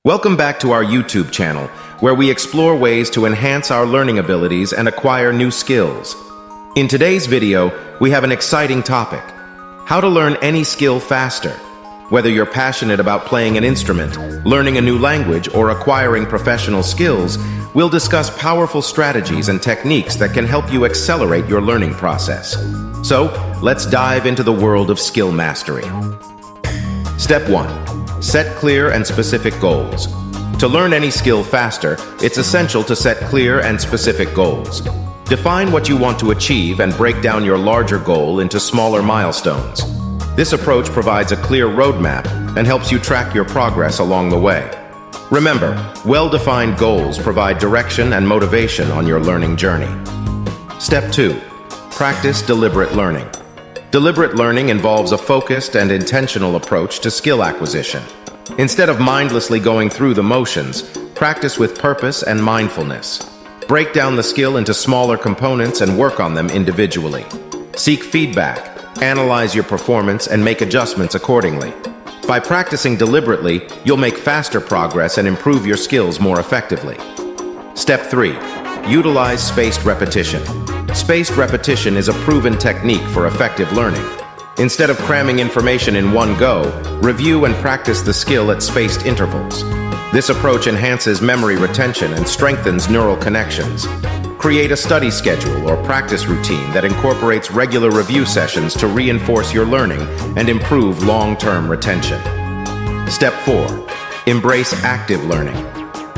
Welcome back to our YouTube channel, where we explore ways to enhance our learning abilities and acquire new skills. In today's video, we have an exciting topic: how to learn any skill faster. Whether you're passionate about playing an instrument, learning a new language, or acquiring professional skills, we'll discuss powerful strategies and techniques that can help you accelerate your learning process. So, let's dive into the world of skill mastery. Step 1. Set clear and specific goals. To learn any skill faster, it's essential to set clear and specific goals. Define what you want to achieve and break down your larger goal into smaller milestones. This approach provides a clear roadmap and helps you track your progress along the way. Remember, well-defined goals provide direction and motivation on your learning journey. Step 2. Practice deliberate learning. Deliberate learning involves a focused and intentional approach to skill acquisition. Instead of mindlessly going through the motions, practice with purpose and mindfulness. Break down the skill into smaller components and work on them individually. Seek feedback, analyze your performance, and make adjustments accordingly. By practicing deliberately, you'll make faster progress and improve your skills more effectively. Step 3. Utilize spaced repetition. Spaced repetition is a proven technique for effective learning. Instead of cramming information in one go, review and practice the skill at spaced intervals. This approach enhances memory retention and strengthens neural connections. Create a study schedule or practice routine that incorporates regular review sessions to reinforce your learning and improve long-term retention. Step 4. Embrace active learning.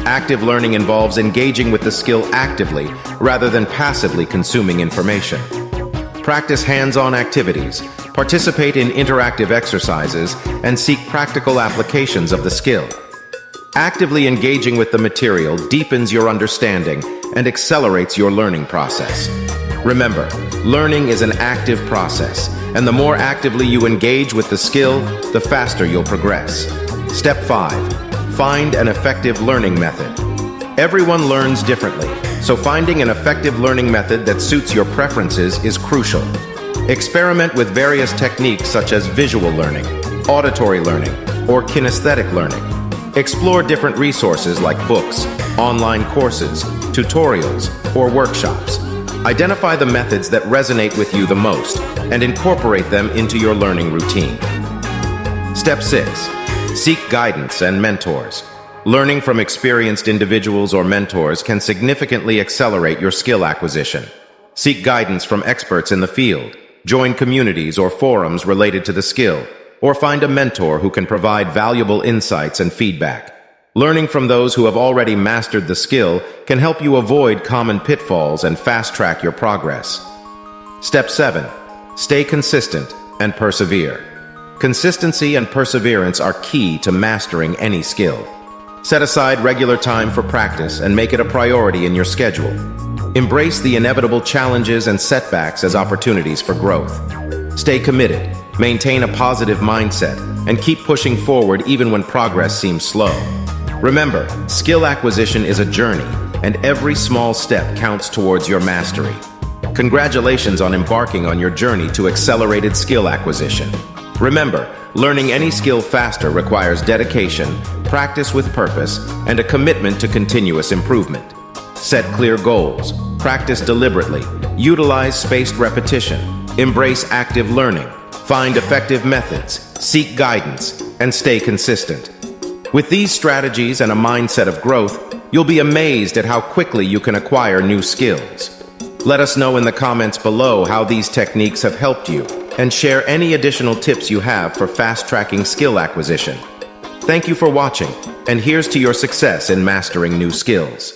Active learning involves engaging with the skill actively rather than passively consuming information. Practice hands-on activities, participate in interactive exercises, and seek practical applications of the skill. Actively engaging with the material deepens your understanding and accelerates your learning process. Remember, learning is an active process, and the more actively you engage with the skill, the faster you'll progress. Step 5. Find an effective learning method. Everyone learns differently, so finding an effective learning method that suits your preferences is crucial. Experiment with various techniques such as visual learning, auditory learning, or kinesthetic learning. Explore different resources like books, online courses, tutorials, or workshops. Identify the methods that resonate with you the most and incorporate them into your learning routine. Step 6. Seek guidance and mentors. Learning from experienced individuals or mentors can significantly accelerate your skill acquisition. Seek guidance from experts in the field, join communities or forums related to the skill, or find a mentor who can provide valuable insights and feedback. Learning from those who have already mastered the skill can help you avoid common pitfalls and fast-track your progress. Step 7. Stay consistent and persevere. Consistency and perseverance are key to mastering any skill. Set aside regular time for practice and make it a priority in your schedule. Embrace the inevitable challenges and setbacks as opportunities for growth. Stay committed, maintain a positive mindset, and keep pushing forward even when progress seems slow. Remember, skill acquisition is a journey, and every small step counts towards your mastery. Congratulations on embarking on your journey to accelerated skill acquisition. Remember, learning any skill faster requires dedication, practice with purpose, and a commitment to continuous improvement. Set clear goals, practice deliberately, utilize spaced repetition, embrace active learning, find effective methods, seek guidance, and stay consistent. With these strategies and a mindset of growth, you'll be amazed at how quickly you can acquire new skills. Let us know in the comments below how these techniques have helped you, and share any additional tips you have for fast-tracking skill acquisition. Thank you for watching, and here's to your success in mastering new skills.